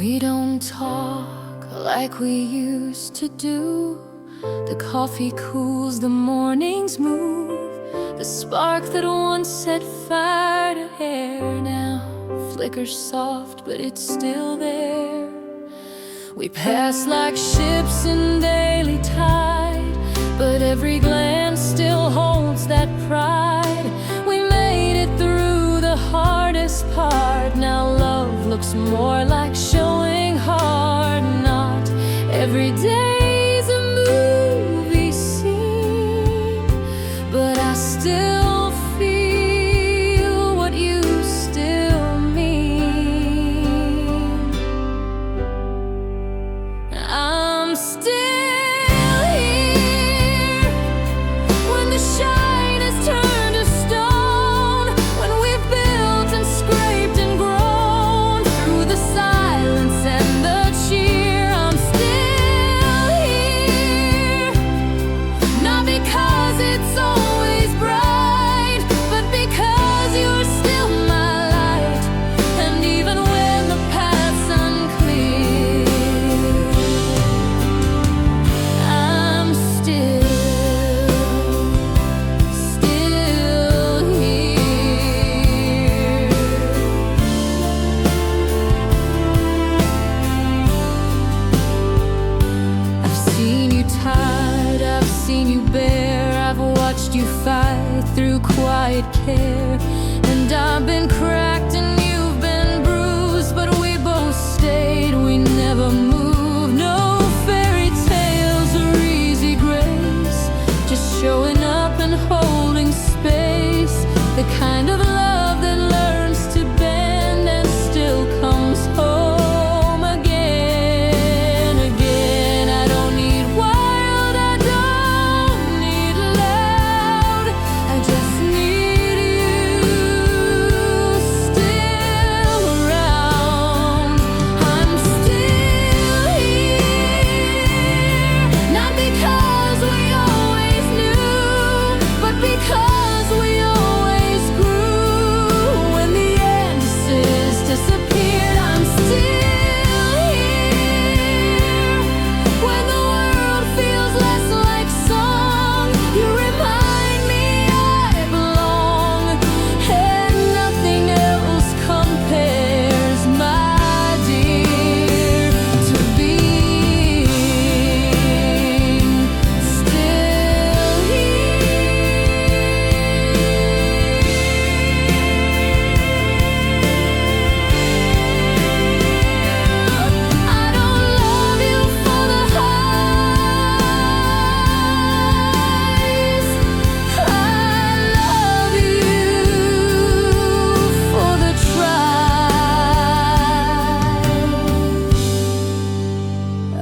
We don't talk like we used to do. The coffee cools, the mornings move. The spark that once set fire to hair now flickers soft, but it's still there. We pass like ships in daily tide, but every glance still holds that pride. We made it through the hardest part. Now love looks more like showing heart. Not every day's a movie scene, but I still feel what you still mean. I'm still here when the shine has turned to stone, when we've built and scraped and grown through the silence and the cheer. I'm still here, not because it's always bright, but because you're still my light. And even when the path's unclear, I'm still here. I've seen you tired, I've seen you bare, I've watched you fight through quiet care. And I've been cracked and you've been bruised, but we both stayed, we never moved. No fairy tales or easy grace, just showing up and holding space. The kind of love that learns to bend and still comes home again, again. I don't need wild, I don't need loud, I just need you still around. I'm still here, not because we always knew, but because we always grew. When the answers disappeared, I'm still here. When the world feels less like song, you remind me I belong, and nothing else compares, my dear, to being still I don't love you for the highs, I love you for the try.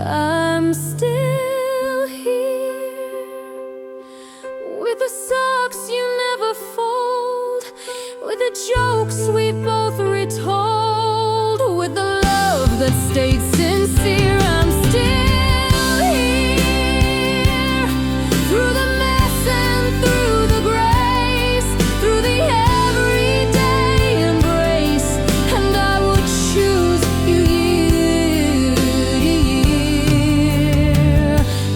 I'm still here with the socks you never fold, with the jokes we both retold, with the love that stayed sincere. I'm still here through the mess and through the grace, through the everyday embrace. And I would choose you year to year.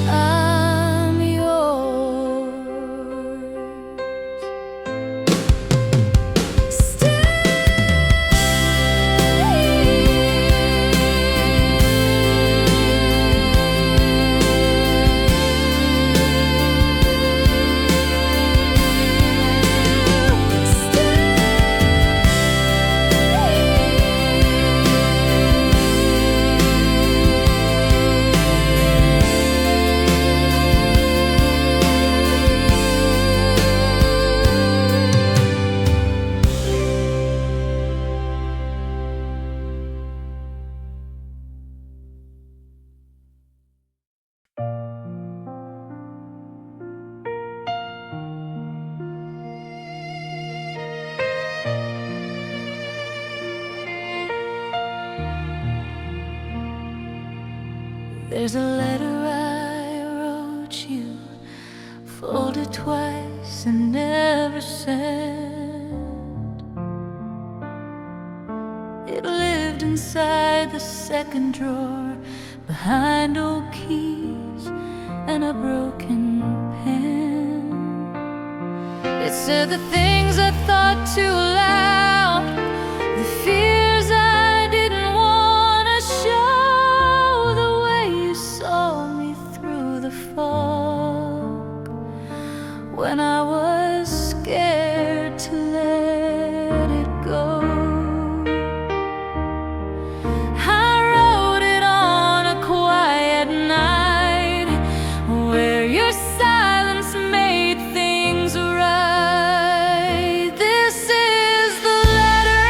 I'm yours. There's a letter I wrote you, folded twice and never sent. It lived in inside the second drawer, behind old keys and a broken pen. It said the things I thought too loud, the fears I didn't want to show, the way you saw me through the fog when I was scared to let it go. I wrote it on a quiet night where your silence made things right. This is the letter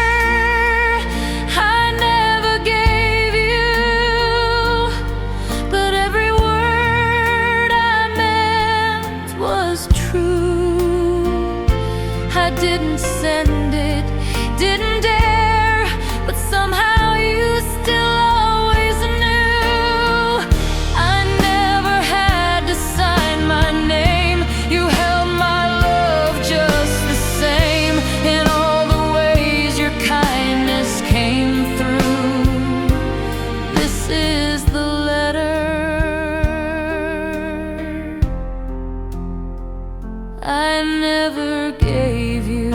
I never gave you, but every word I meant was true. I didn't send it, didn't dare, but somehow you still always knew. I never had to sign my name. You held my love just the same. In all the ways your kindness came through. This is the letter I never gave you.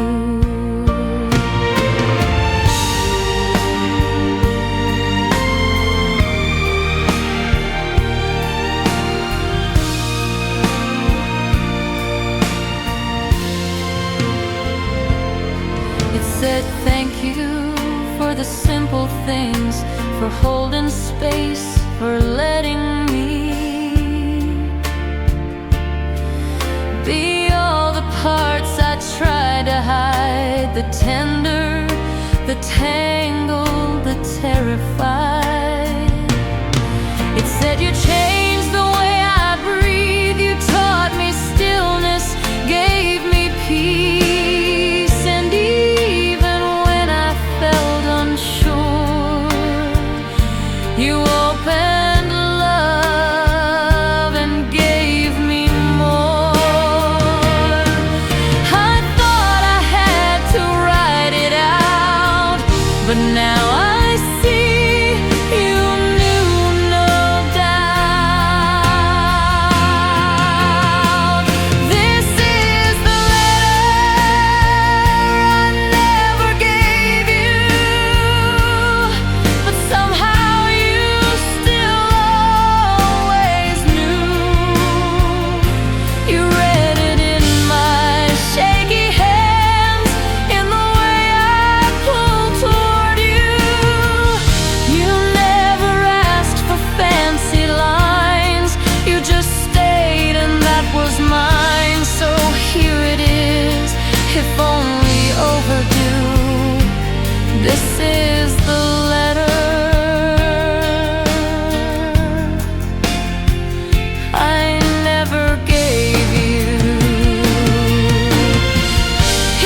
It said thank you for the simple things, for holding space, for letting me be all the parts I tried to hide, the tender, the tangled, the terrified. It said you changed the way I breathe, you taught me stillness, gave me peace, and even when I felt unsure, you opened love and gave me more. I thought I had to write it out, but now I see you knew, no doubt. This is the letter I never gave you, but somehow you still always knew. You read it in my shaky hands, in the way I pulled toward you. You never asked for fancy lines, you just stayed and that was mine. So here it is, if only overdue. This is the letter I never gave you.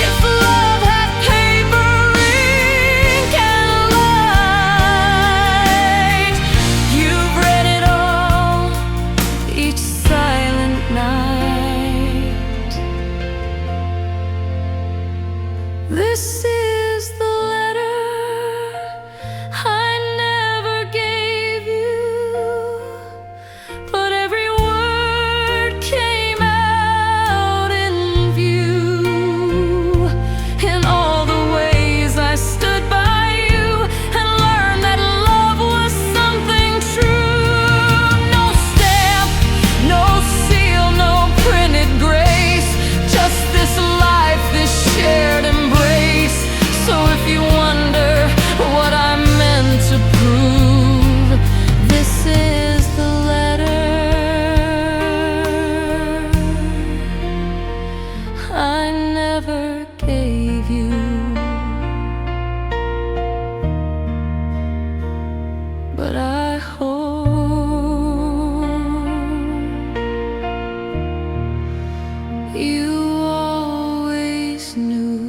If love had paper, ink, and light, you've read it all each silent night. This is the letter I never gave you, but every word came out in view. In all the ways I stood by you and learned that love was something true. No stamp, no seal, no printed grace, just this life, this shared embrace. So if you wonder what I meant to prove, this is the letter I never gave you, but I hope you always knew.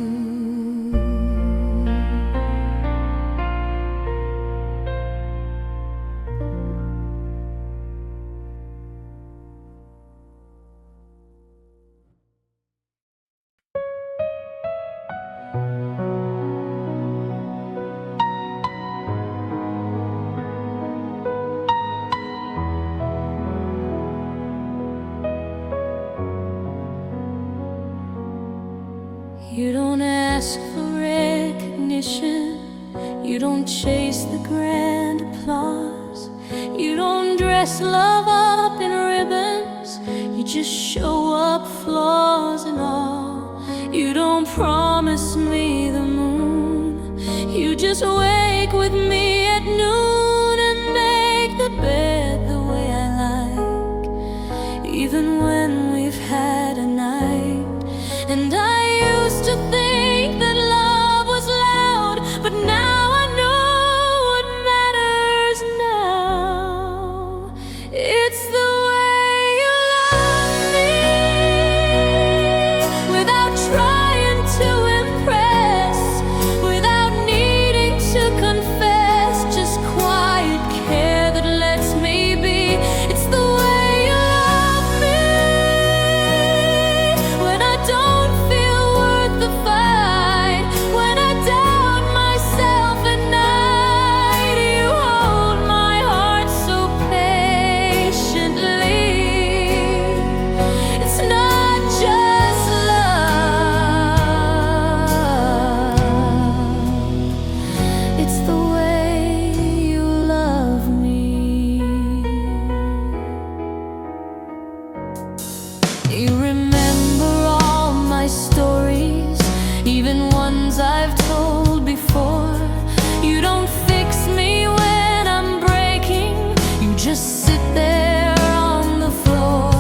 You don't ask for recognition, you don't chase the grand applause, you don't dress love up in ribbons, you just show up flaws and all. You don't promise me the moon, you just wake with me at noon and make the bed the way I like, even when we've had a night. And I used to think that love was loud, but now I know what matters now. It's the way you love me, without trying to impress, without needing to confess, just quiet care that lets me be. It's the way you love me, when I don't feel worth the fight, when I doubt myself at night. You hold my heart so patiently. It's not just love, it's the way you love me. You remember all my stories, even ones I've told before. You don't fix me when I'm breaking, you just sit there on the floor.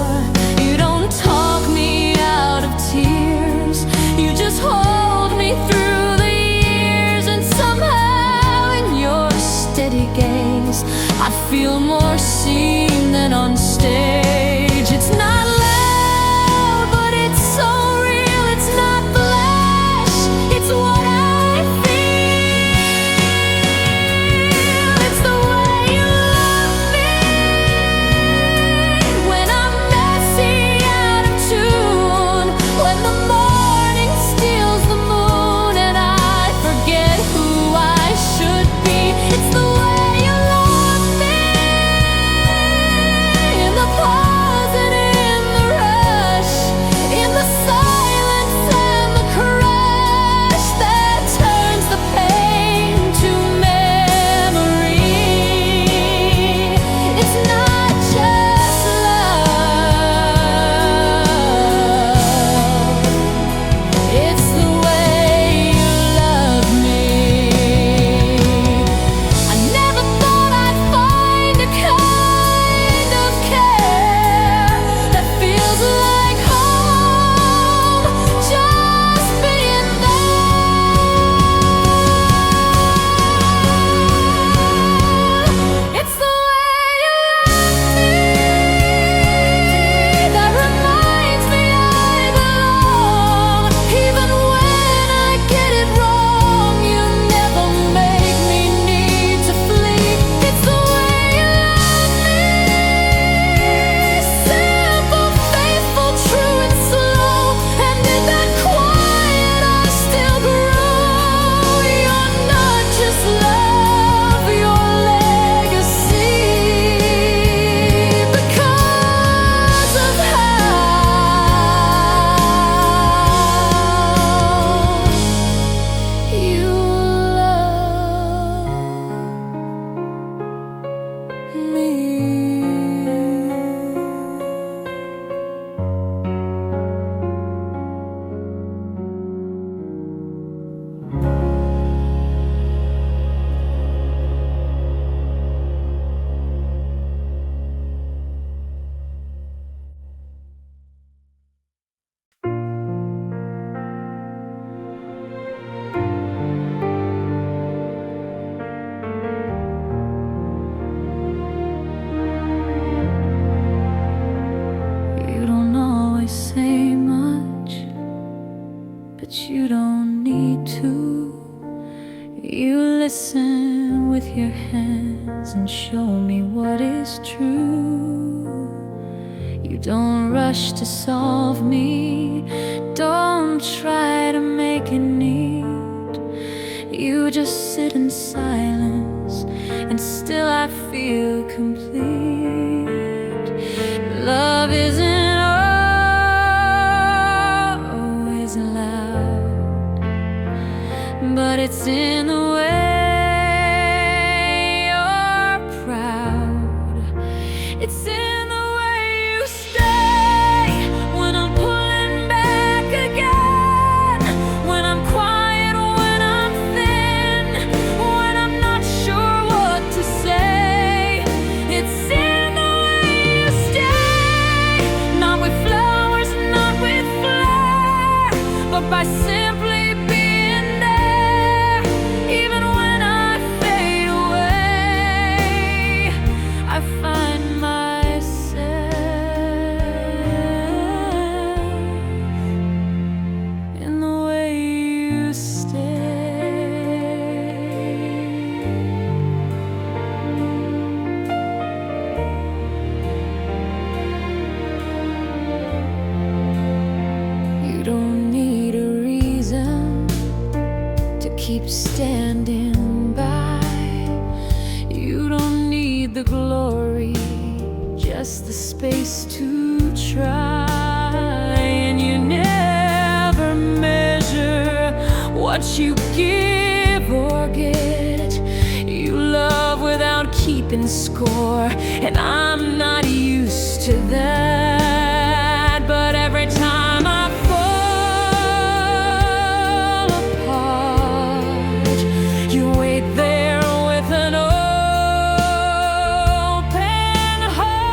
You don't talk me out of tears, you just hold me through the years. And somehow in your steady gaze I feel more seen than on stage. It's not loud, but it's so real. It's not flash, it's what I feel. It's the way you love me, when I'm messy, out of tune, when the morning steals the moon and I forget who I should be. It's the way you love me, in the pause and in the rush, in the silence and the crush that turns the pain to memory. It's not just love, it's the way you love me. I never thought I'd find a kind of care that feels like home, just being there. It's the way you love me that reminds me I belong, even when I get it wrong. You never make me need to flee. It's the way you love me, simple, faithful, true and slow, and in that quiet I still grow. You're not just love, you're legacy, because of how you love me. You don't always say much, but you don't need to. You listen with your hands and show me what is true. You don't rush to solve me, don't try to make it neat. You just sit in silence, and still I feel complete. Love isn't always loud, space to try, and you never measure what you give or get. You love without keeping score, and I'm not used to that. But every time I fall apart, you wait there with an open heart.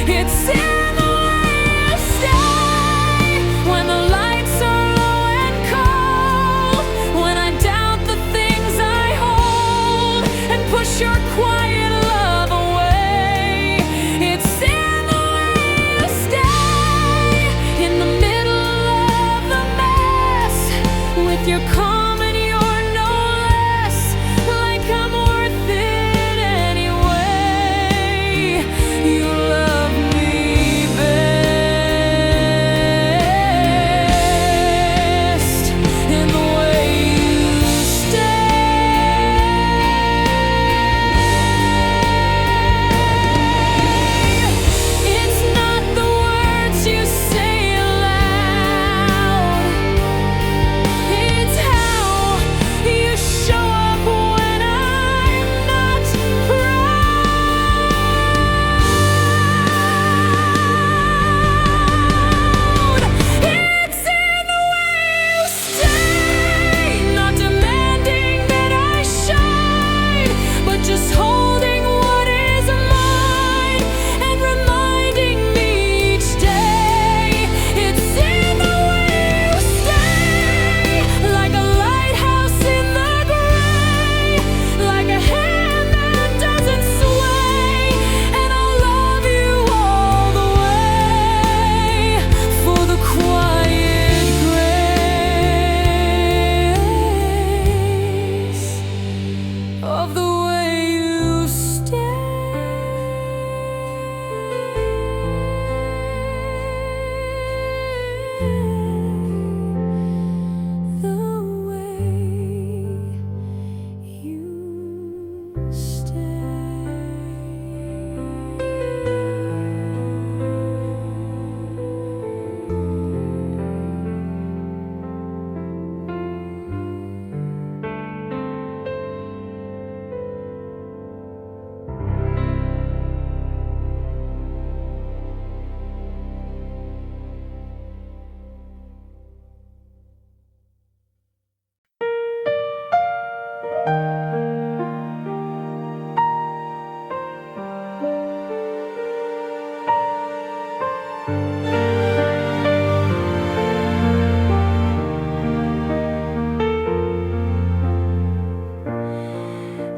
It's in the way you stay when the lights are low and cold, when I doubt the things I hold and push your quiet love away. It's in the way you stay in the middle of the mess, with your calm and your no less, like I'm worth it anyway. You love me best in the way you stay. It's not the words you say aloud, it's how you show up when I'm not proud. It's in the way you stay, not demanding that I shine, but just holding what is mine and reminding me each day. It's in the way you stay, like a lighthouse in the gray, like a hand that doesn't sway, and I'll love you all the way for the quiet grace of the way you stay. The way you stay.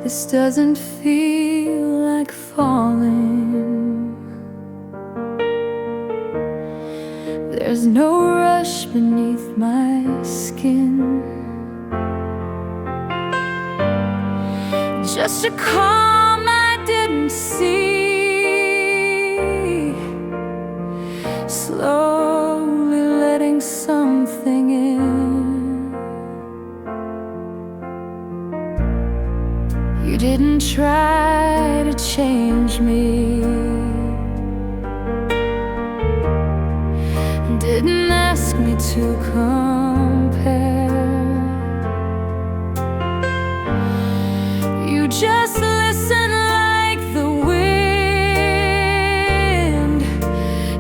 This doesn't feel like falling. There's no rush beneath my skin, just a calm I didn't see, slowly letting something in. You didn't try to change me, didn't ask me to compare. You just listened like the wind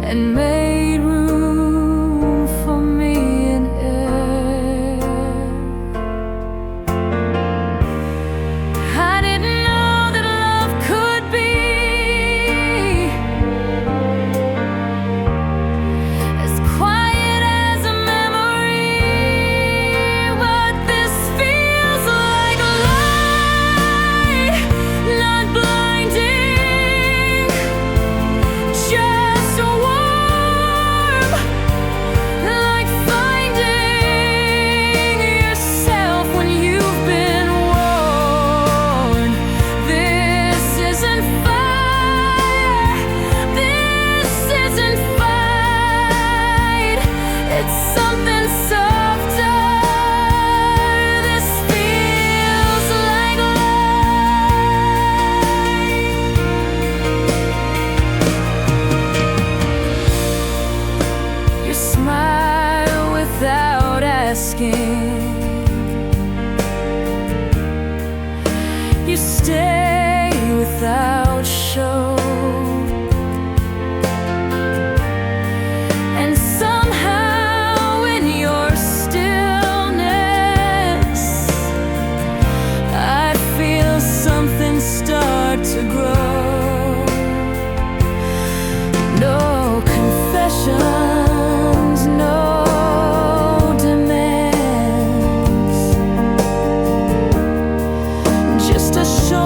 and made room for me in air. I didn't know that love could be as quiet as a memory, but this feels like light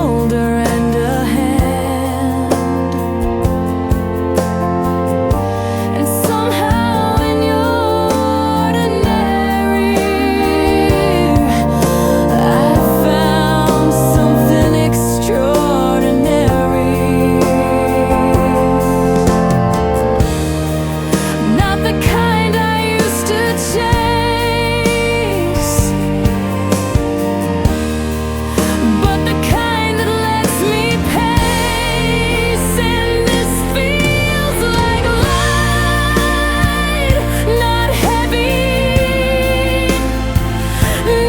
shoulder and a hand. And somehow in your ordinary, I found something extraordinary. Not the kind I used to chase, but the kind that lets me pace. And this feels like light, not heavy,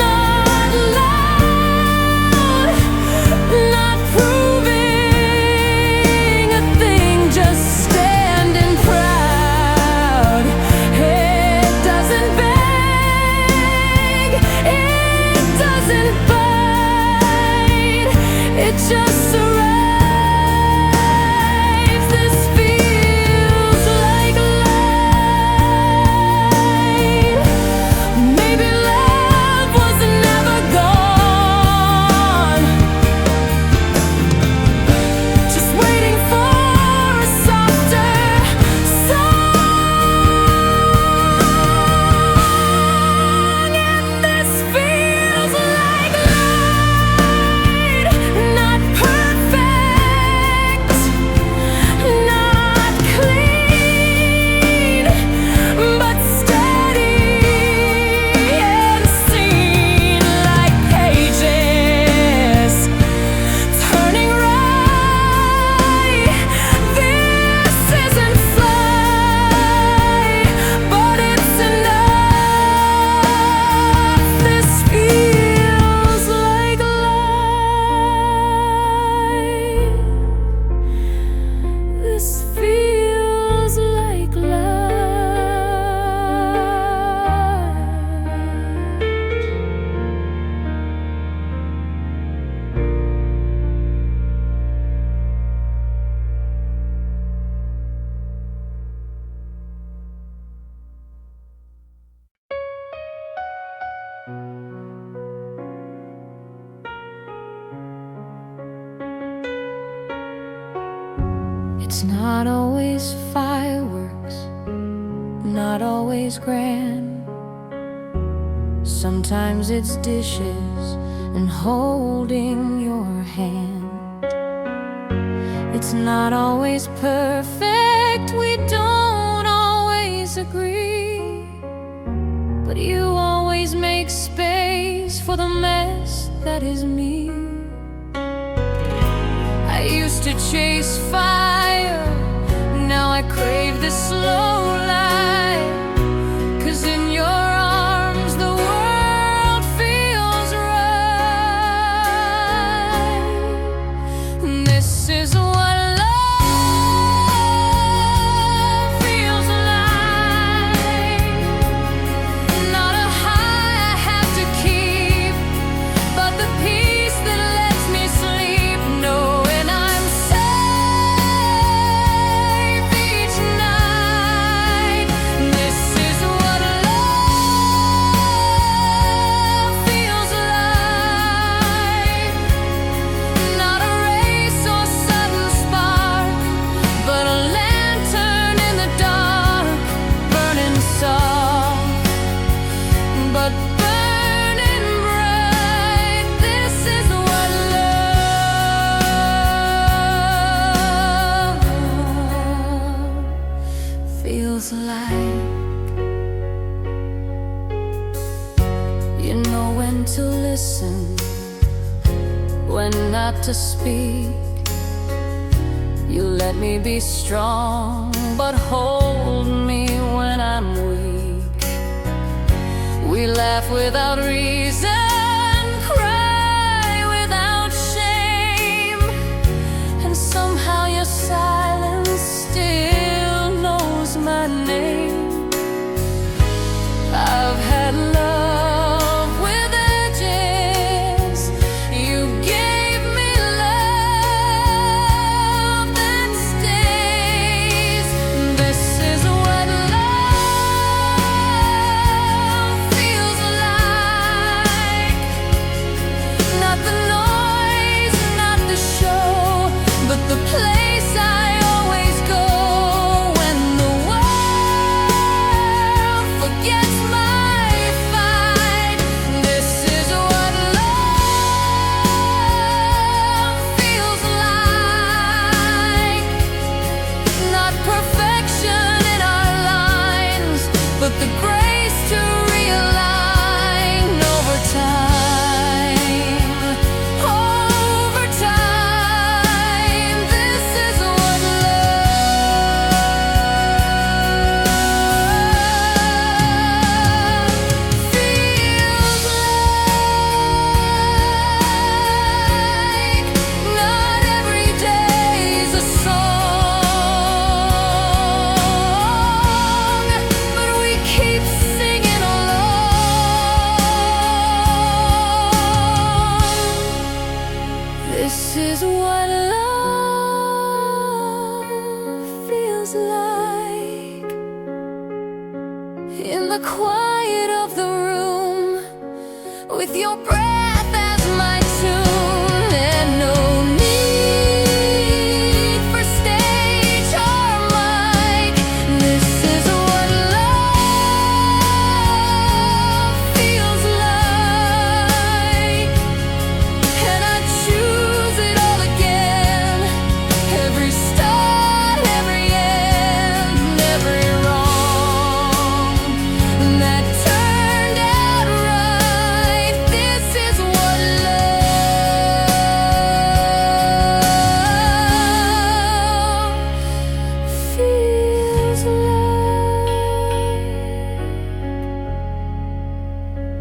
not loud, not proving a thing, just standing proud. It doesn't beg, it doesn't bite, it just survives. This feels like light. Maybe love was never gone, just waiting for a softer song. And this feels like light, not perfect, not clean, but steady and seen like pages turning right. This isn't flight, but it's enough. This feels like light. This feels like light. It's not always fireworks, not always grand. Sometimes it's dishes and holding your hand. It's not always perfect, we don't always agree, but you always make space for the mess that is me. I used to chase fire, now I crave this slow light. 'Cause in your arms the world feels right. This is what love feels like. Not a high I have to keep, but the peace that lets me sleep, knowing I'm safe each night. This is what love feels like. Not a race or sudden spark, but a lantern in the dark, burning soft, but burning bright. This is what love feels like. You know when to listen, when not to speak. You let me be strong, but hold me when I'm weak. We laugh without reason, cry without shame, and somehow your silence still knows my name. I've had love with edges, you gave me love that stays. This is what love feels like. is what love feels like, in the quiet of the room, with your breath as my tune, and no need for stage or mic. This is what love feels like, and I choose it all again. Every start, every end, every wrong that turned out right. This is what love feels like.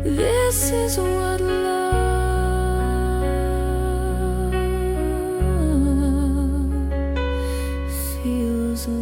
This is what love feels like.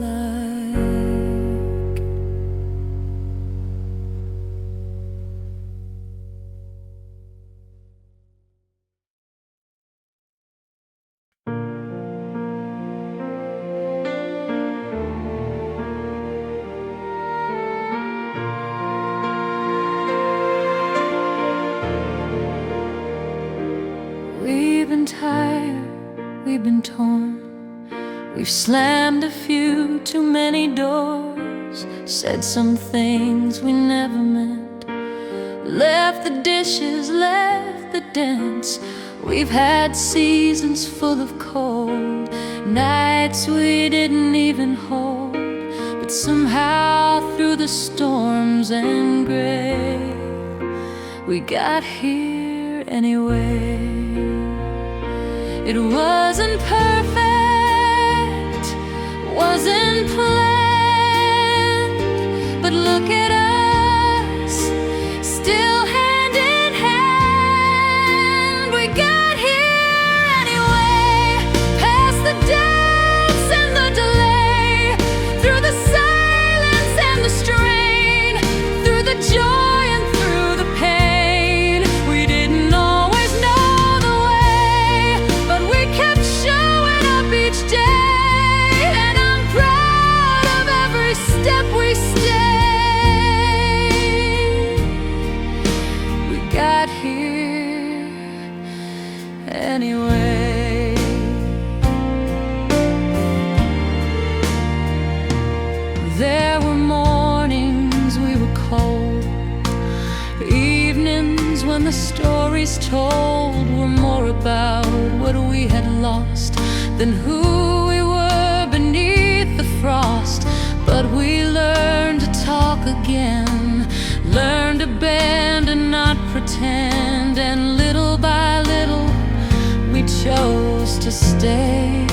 We've been tired, we've been torn, we've slammed a few too many doors, said some things we never meant, left the dishes, left the dents. We've had seasons full of cold, nights we didn't even hold, but somehow through the storms and gray, we got here anyway. It wasn't perfect, wasn't planned, but look at us, still hand in hand. We got here anyway, past the doubts and the delay, through the silence and the strain, through the joy and through the pain. We didn't always know the way, but we kept showing up each day, and I'm proud of every step we stayed. We got here anyway. There were mornings we were cold, evenings when the stories told were more about what we had lost than who we were beneath the frost. But we learned to talk again, learned to bend and not pretend, and little by little we chose to stay.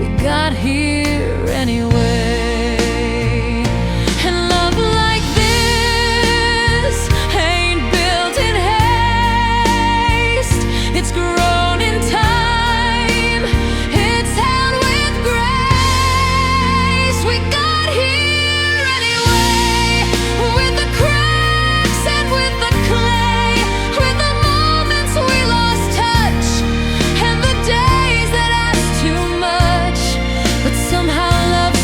We got here anyway. And love like this ain't built in haste. It's grown in time, it's held with grace. We got here anyway, with the cracks and with the clay, with the moments we lost touch, and the days that asked too much. But somehow love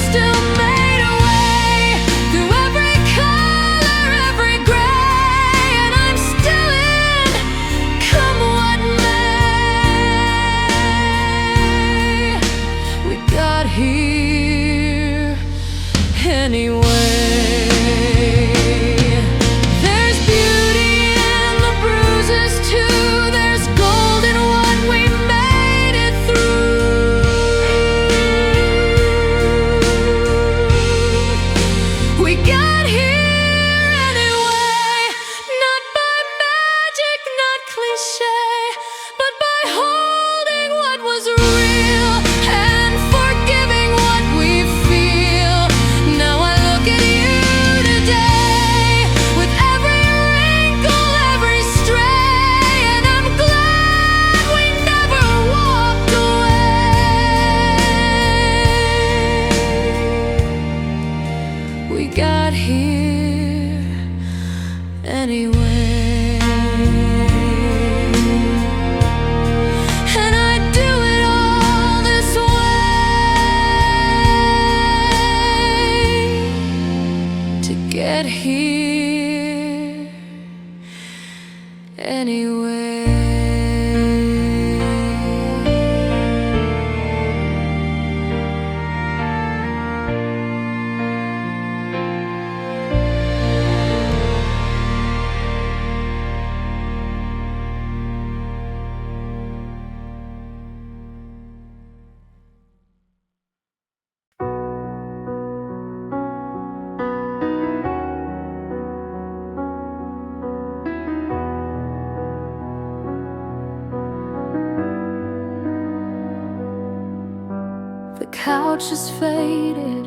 couch is faded,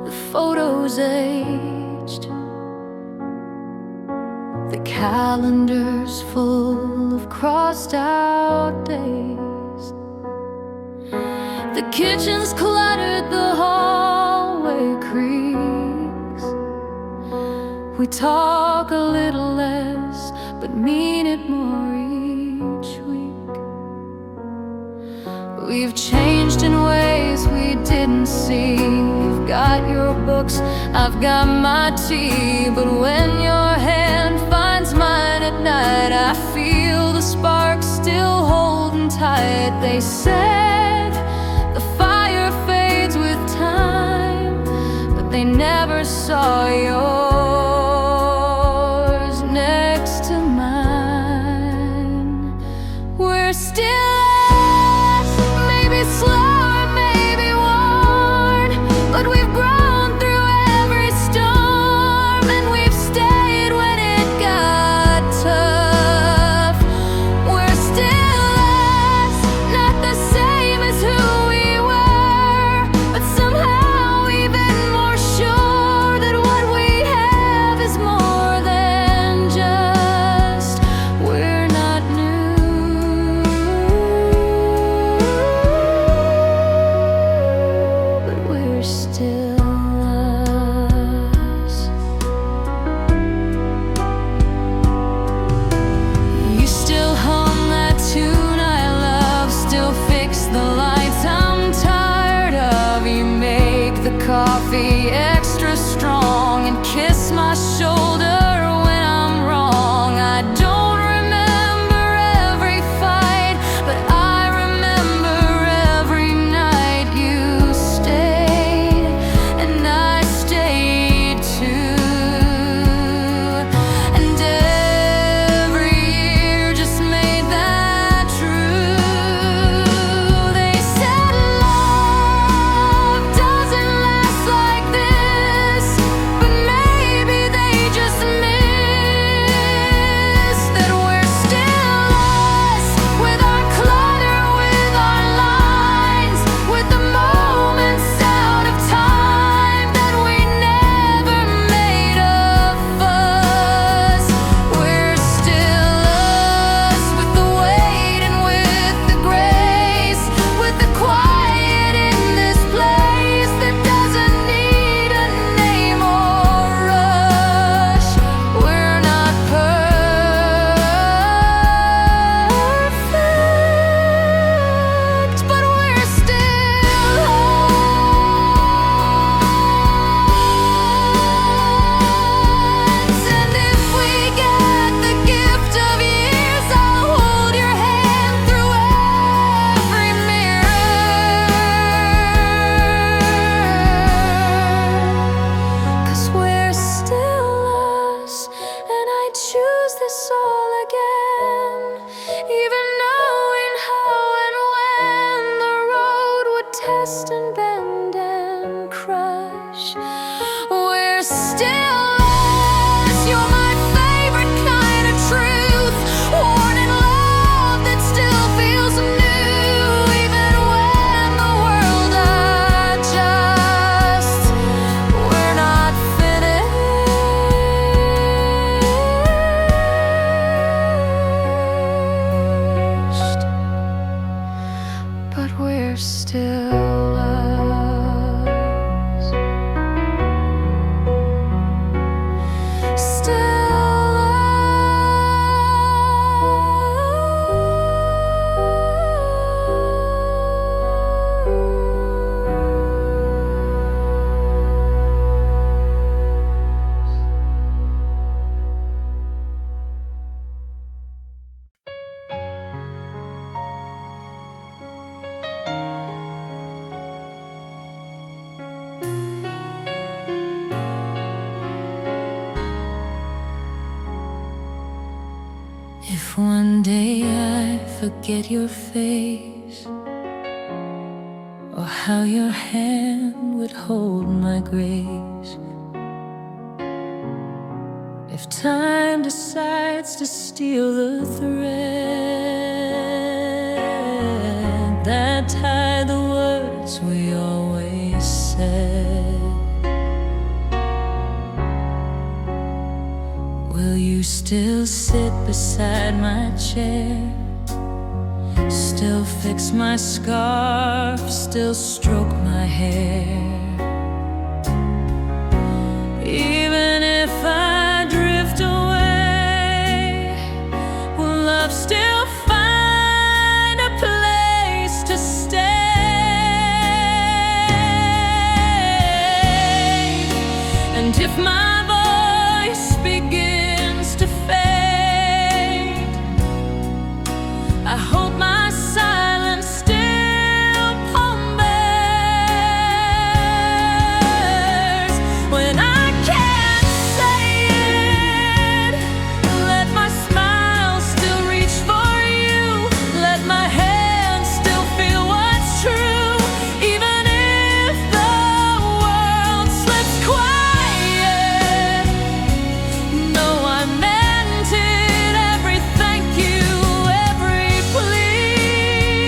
the photos aged, the calendar's full of crossed out days. The kitchen's cluttered, the hallway creaks. We talk a little less, but mean it more each week. We've changed in ways we didn't see. You've got your books, I've got my tea. But when your hand finds mine at night, I feel the spark still holding tight. They said the fire fades with time, but they never saw yours next to mine. We're still slower, maybe worn, but we've grown through every storm, and we've stayed when it got tough. We're still us, not the same as who we were, but somehow even more sure that what we have is more than just we're not new. Still us. You still hum that tune I love, still fix the lights I'm tired of. You make the coffee extra strong and kiss my shoulder when I'm wrong. I don't remember every fight, but I remember every night you stayed. Test and bend and crush. We're still us. You're my favorite kind of truth, worn in love that still feels new, even when the world adjusts. We're not finished, but we're still if one day I forget your face, or how your hand would hold my grace, if time decides to steal the thread that tie the words we always said, will you still sit beside my chair, still fix my scarf, still stroke my hair? Even if I drift away, will love still find a place to stay? And if my voice begins to fade, I hope my silence still ponders. When I can't say it, let my smile still reach for you. Let my hands still feel what's true. Even if the world slips quiet, no, I meant it. Every thank you, every please,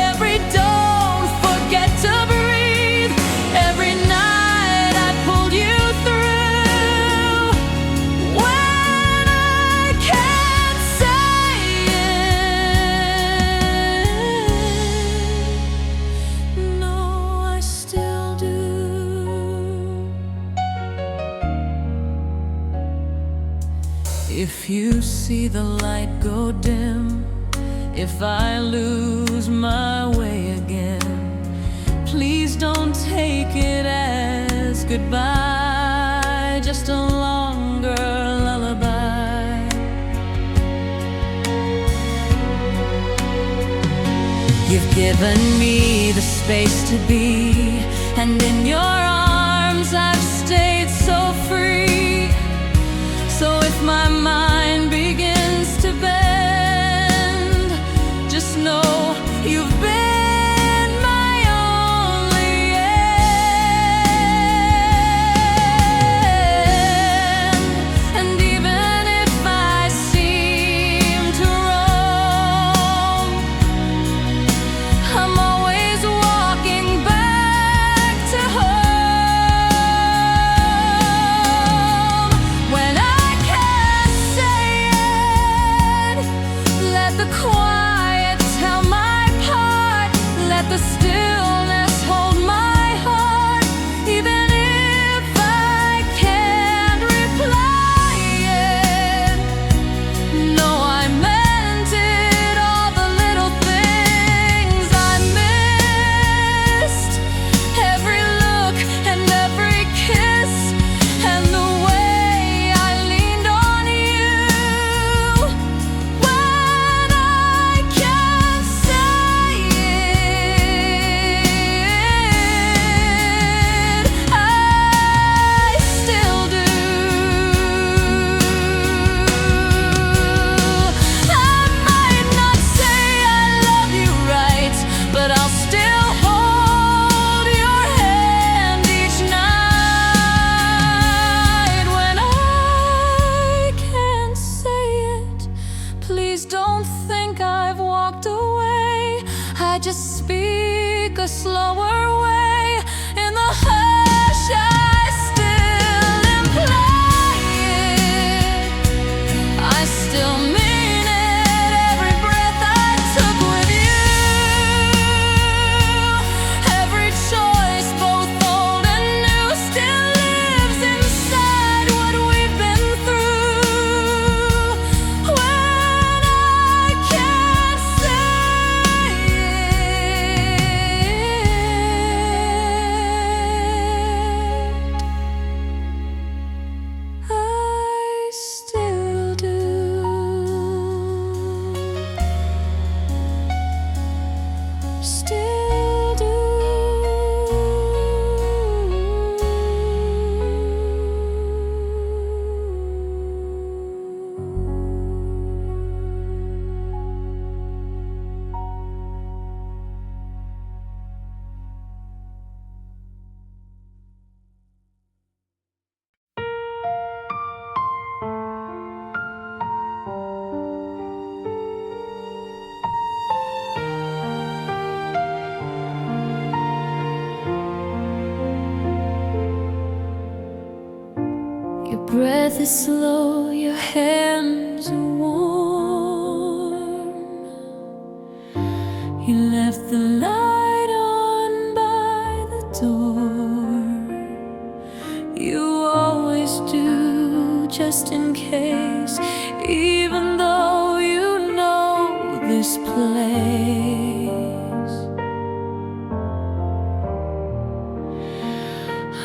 every don't forget to breathe, every night I pulled you through. When I can't say it, no, I still do. If you see the light go dim, if I lose my way again, please don't take it as goodbye, just a longer lullaby. You've given me the space to be, and in your arms I've stayed so free. So if my mind begins to bend, just know you've been my only end. And even if I seem to roam, I'm always walking back to home. When I can't say it, let the quiet tell my part. Let the stillness hold my heart. Even if I can't reply it, no, I meant it. All the little things I missed, every look and every kiss, and the way I leaned on you. When I can't say it, I still do. I might not say I love you right, but I'll still hold your hand each night. When I can't say it, please don't think I've walked away. I just speak a slower way. In the hush, I still imply it. I still mean it. Every breath I took with you, every choice, both old and new, still lives inside what we've been through. When I can't say it, I still do. Still do. breath is slow, your hands are warm. You left the light on by the door. You always do, just in case, even though you know this place.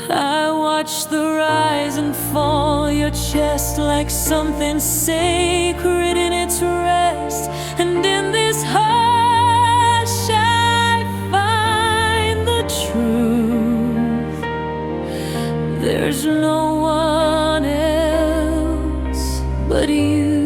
I watch the rise and fall, your chest like something sacred in its rest. And in this hush I find the truth. There's no one else but you.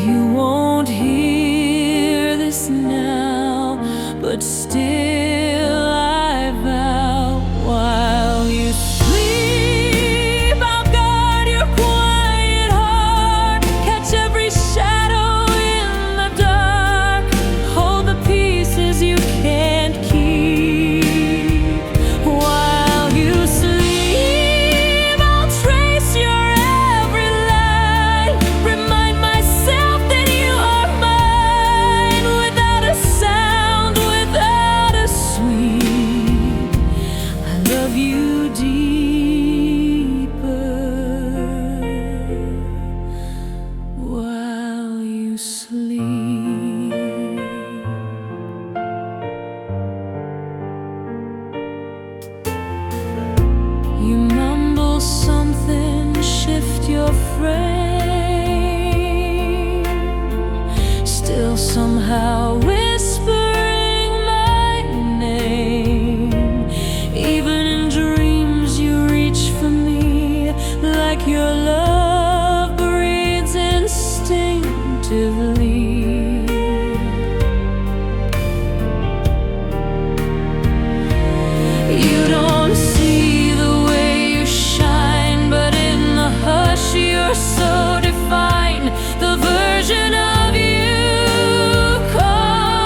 You won't hear this now, but still I vow, while you sleep, I'll guard your quiet heart, catch every shadow in the dark, hold the pieces you can't keep. While you sleep, I'll trace your every line, remind myself that you are mine, without a sound, without a sweet. I love you deeper while you sleep. You mumble something, shift your frame, still somehow whispering my name. Even in dreams you reach for me, like your love breathes instinctively. You don't see the way you shine, but in the hush you're so defined. The version of you call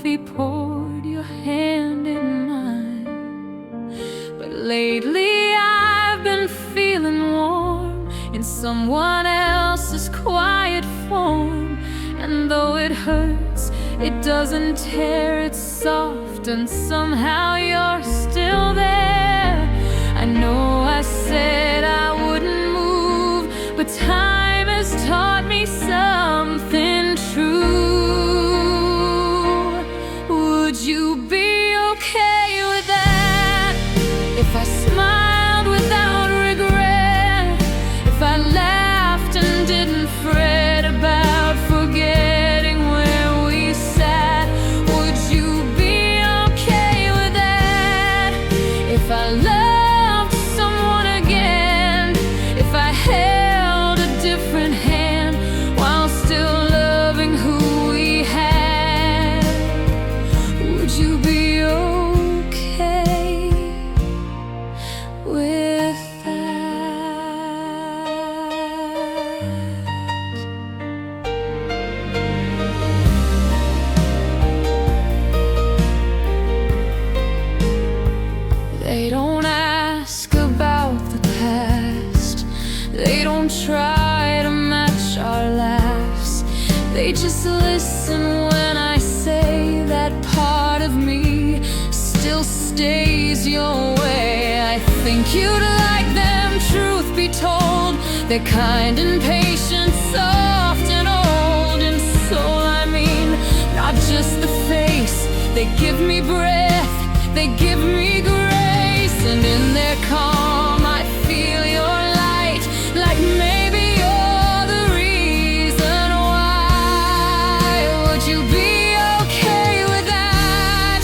coffee, poured your hand in mine. But lately I've been feeling warm in someone else's quiet form. And though it hurts, it doesn't tear, it's soft, and somehow you're still there. I know I said I wouldn't move, but time has taught me something true. Would you be okay with that? If I smiled without regret, if I laughed and didn't fret about forgetting where we sat? Would you be okay with that? If I loved someone again, if I held a different hand while still loving who we had, would you be okay with They don't ask about the past, they don't try to match our laughs. They just listen when I say that part of me still stays your way. I think you'd like them, truth be told. They're kind and patient, soft and old in soul, I mean, not just the face. They give me breath, they give me grace. And in their calm I feel your light, like maybe you're the reason why. Would you be okay with that?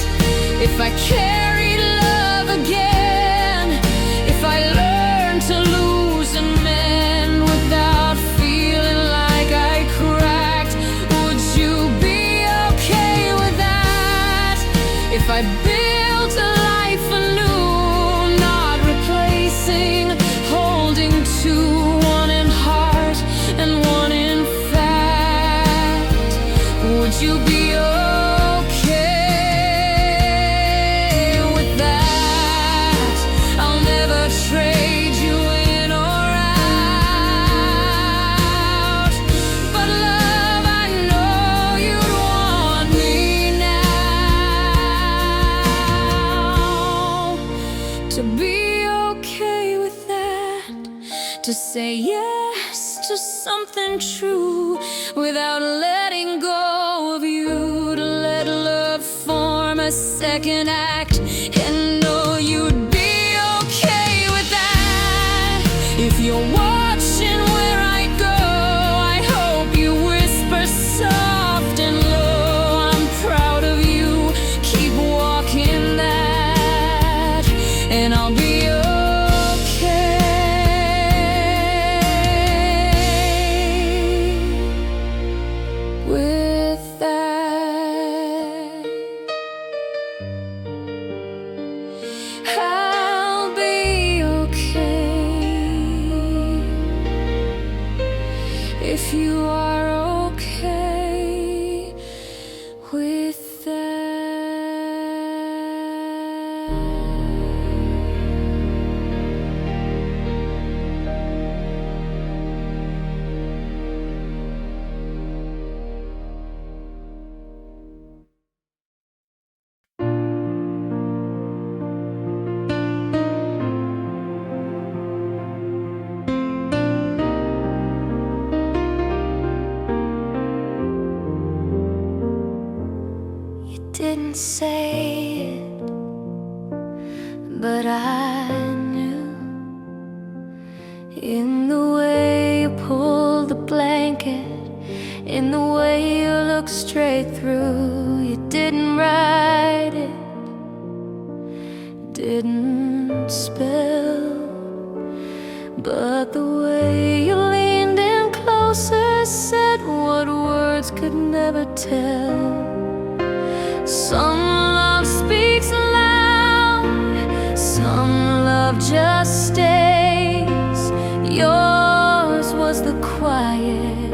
If I carried love again, if I learned to lose and mend without feeling like I cracked, would you be okay with that? If I built a life anew, holding two, one in heart and one in fact, would you be okay with that? I'll never trade you in or out, but love, I know you'd want me now. To be okay with that, to say yes to something true without letting go of you, to let love form a second act and know you'd be okay with that. If you're watching where I go, I hope you whisper soft and low, I'm proud of you, keep walking that, and I'll be I'll be okay if you are okay with that. Didn't say it, but I knew. In the way you pulled the blanket, in the way you looked straight through. You didn't write it, didn't spell, but the way you leaned in closer said what words could never tell. Some love speaks loud, some love just stays. Yours was the quiet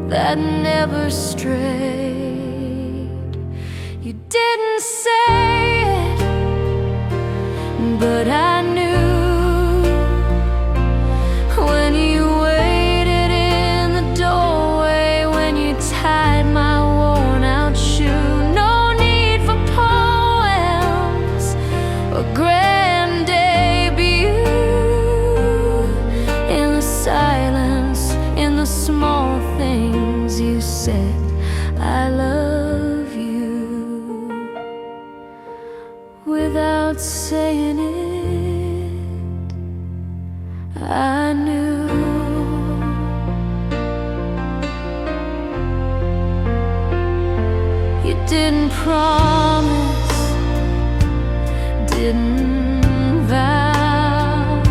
that never strayed. didn't say it, but I knew when you waited in the doorway, when you tied my worn-out shoe. No need for poems or grand debut. In the silence, in the small things, you said I love you. Without saying it, I knew. You didn't promise, didn't vow,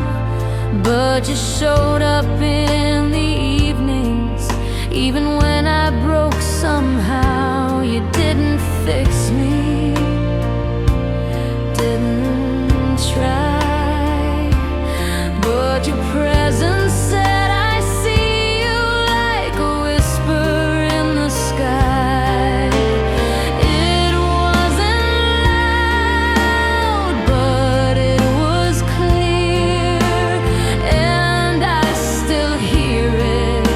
but you showed up in the evenings, even when I broke somehow. You didn't fix me, didn't try, but your presence said I see you, like a whisper in the sky. It wasn't loud, but it was clear, and I still hear it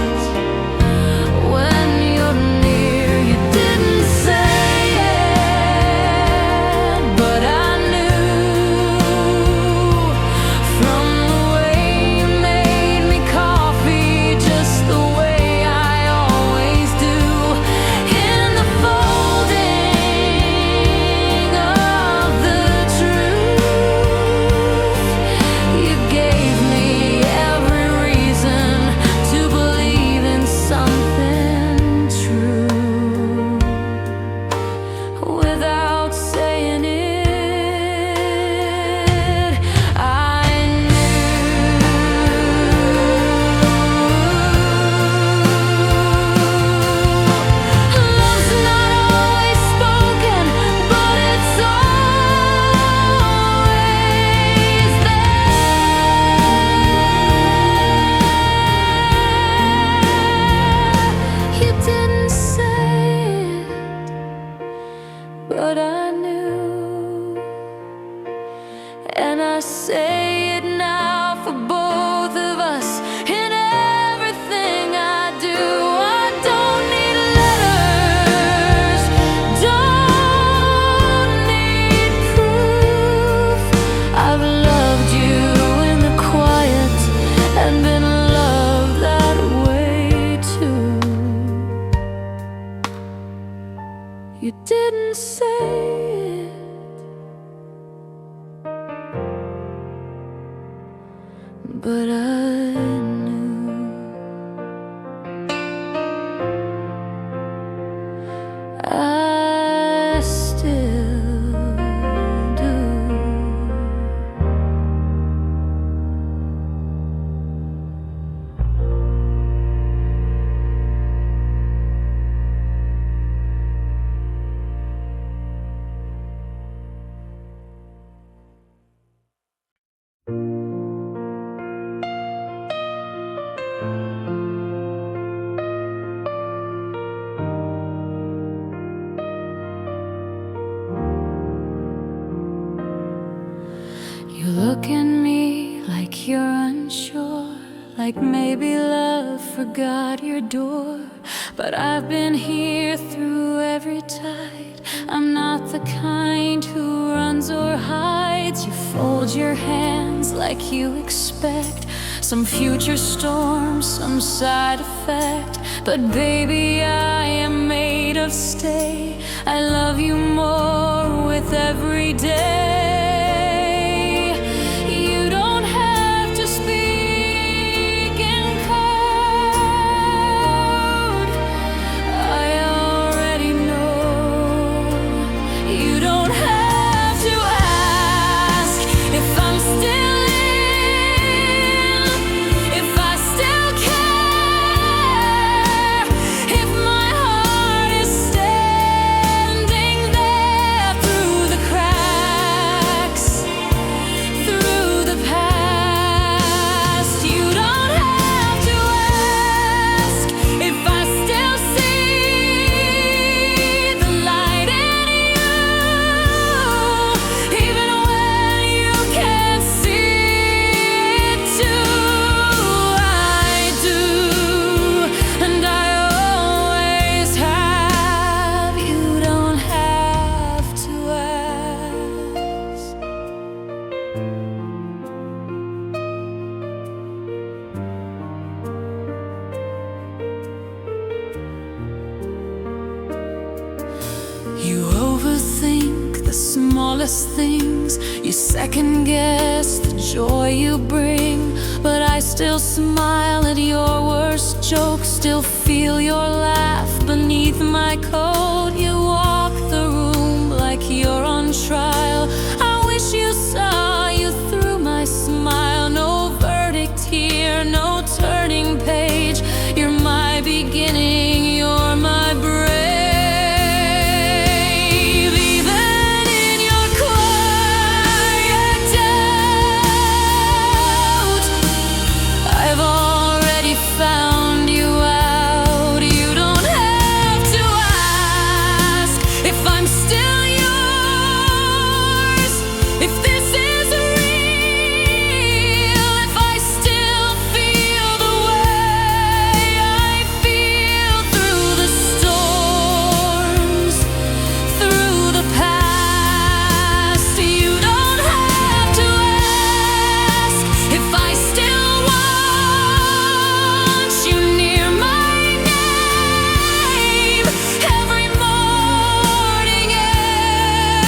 when you're near. You didn't say it, but I knew from the way you made me coffee, just the way I always do. In the folding of the truth, you gave me every reason to believe in something true. Without saying it, I knew. Love's not always spoken, but it's always there. You didn't say it, but I knew, and I say it now for both of us. In everything I do, I don't need letters, don't need proof. I've loved you in the quiet and been loved that way too. You didn't say it, but I knew. I still do. You look at me like you're unsure, like maybe love forgot your door. But I've been here through every tide. I'm not the kind who runs or hides. You fold your hands like you expect some future storm, some side effect. But baby, I am made of stay. I love you more with every day. You don't have to speak in code, I already know. You don't have to ask if I'm still in, if I still care, if my heart is standing there through the cracks. You don't have to ask if I'm still in, if I still care, if my heart is standing there through the cracks. harmless things. You second guess the joy you bring, but I still smile at your worst jokes, still feel your laugh beneath my coat. You walk the room like you're on trial. I wish you saw you through my smile. No verdict here, no turning page. You're my beginning, you're my brave. Even in your quiet doubt, I've already found you out. You don't have to ask if I'm still yours, if this is real, if I still feel the way I feel through the storms, through the past. You don't have to ask if I still want you near my name. Every morning,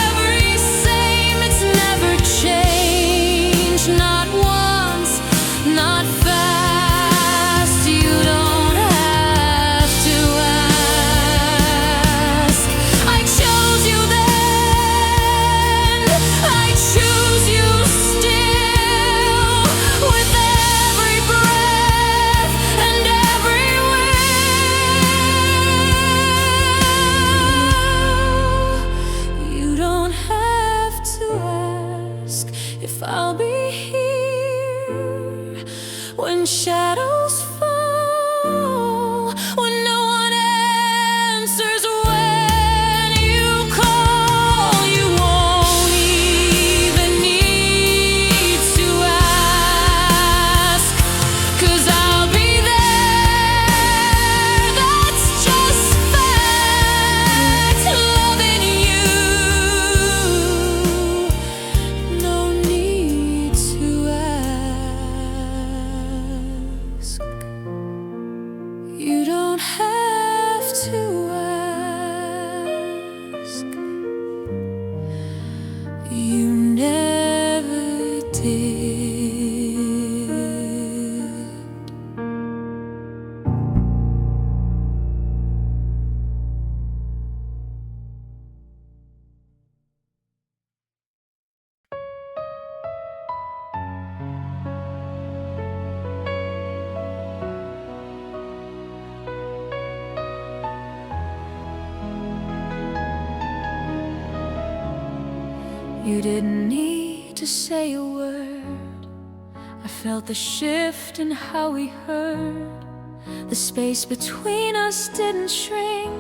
every same, it's never changed. Not once, not fast. You don't have to ask. I chose you then, I choose you still, with every breath and every will. You don't have to ask if I'll be here when shadows fall, when no one answers when you call. You won't even need to ask, 'cause I'll be there. That's just fact. Loving you, no need to ask. You don't have to ask. You never did. You didn't need to say a word. I felt the shift in how we heard. The space between us didn't shrink,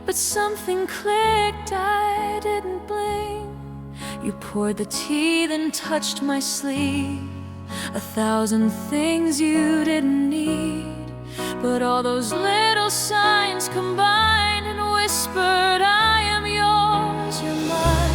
but something clicked, I didn't blink. You poured the tea, then touched my sleeve. 1,000 things you didn't need, but all those little signs combined and whispered, I am yours, you're mine.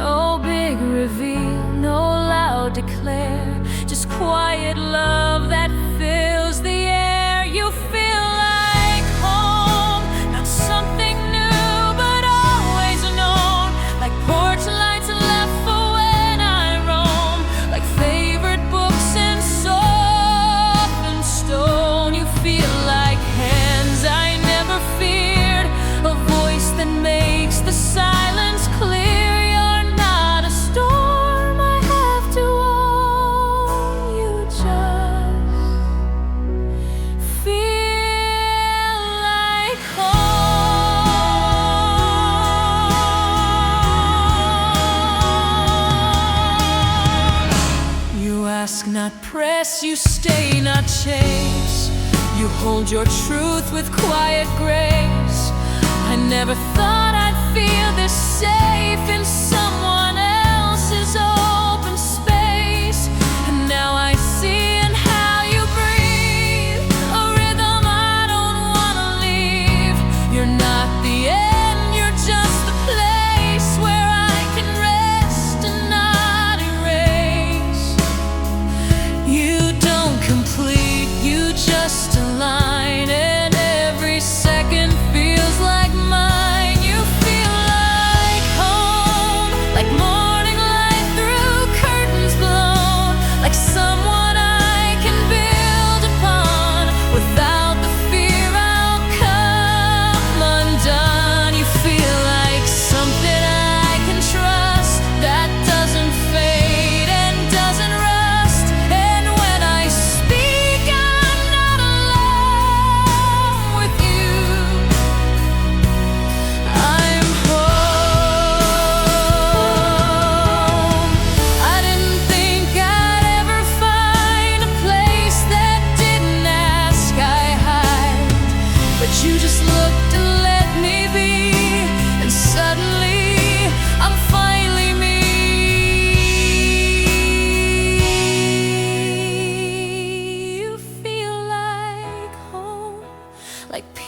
No big reveal, no loud declare, just quiet love that fills the air. You feel like home, not something new, but always known. Like porch lights left for when I roam, like favorite books and softened stone. You feel like hands I never feared, a voice that makes the silence clear. You're not a storm I have to own. You just feel like home. You ask, not press, you stay, not chase. You hold your truth with quiet grace. I never thought I'd feel this safe in someone else's open space. And now I see in how you breathe, a rhythm I don't wanna leave. You're not the end, you're just the place where I can rest and not erase. You don't complete, you just align, and every second feels like mine. You feel like home.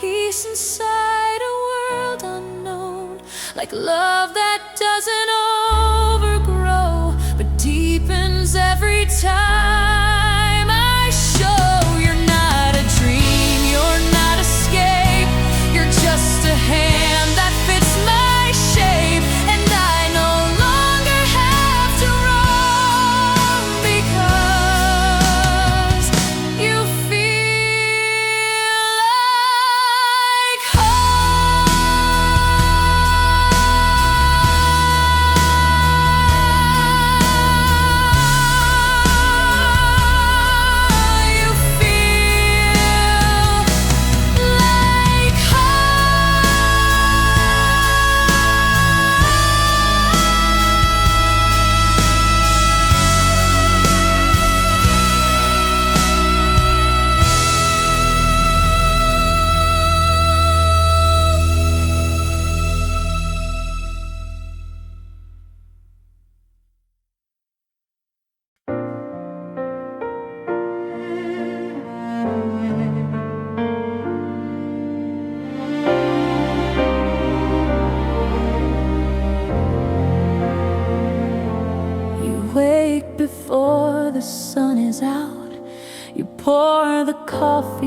peace inside a world unknown, like love that doesn't overgrow but deepens every time I show. You're not a dream, you're not escape, you're just a hand that fits my shape, and I no longer have to roam because you feel like before the sun is out, you pour the coffee,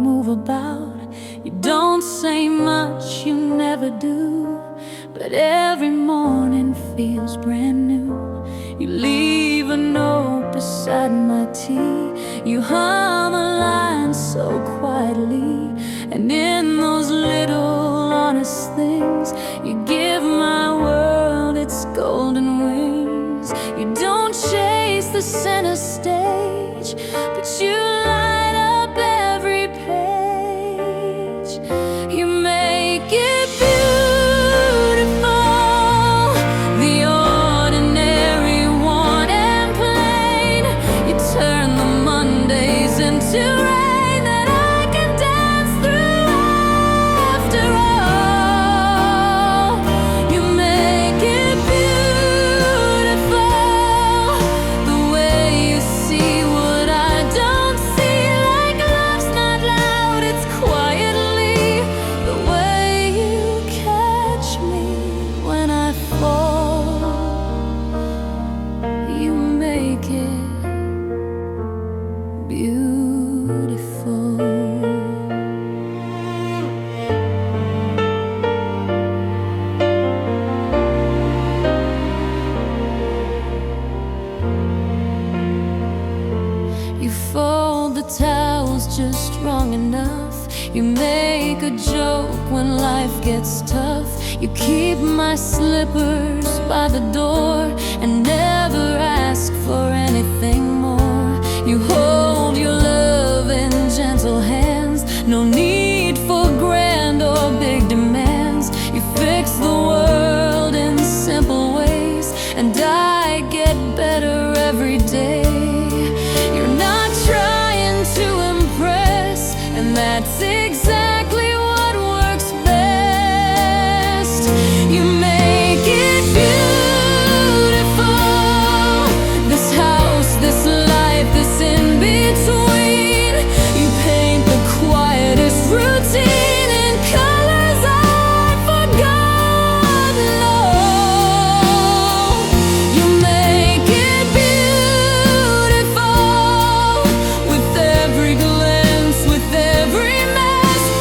move about. You don't say much, you never do, but every morning feels brand new. You leave a note beside my tea, you hum a line so quietly, and in those little honest things, you give my world its golden wings. You don't chase the center stage, but you light up every page. You make it beautiful, the ordinary, worn and plain. You turn the Mondays into rain that I can dance through after all. You make it beautiful, the way you see what I don't see, like love's not loud, it's quietly, the way you catch me when I fall. You make it beautiful. You fold the towels just wrong enough. You make a joke when life gets tough. You keep my slippers by the door and never ask for anything more. You hold your love in gentle hands, no need for grand or big demands. You fix the world in simple ways, and I get better every day. You're not trying to impress, and that's exactly what works best. You make it beautiful, this house, this life, this in between. You paint the quietest routine in colors I've forgotten all. You make it beautiful, with every glance, with every mask,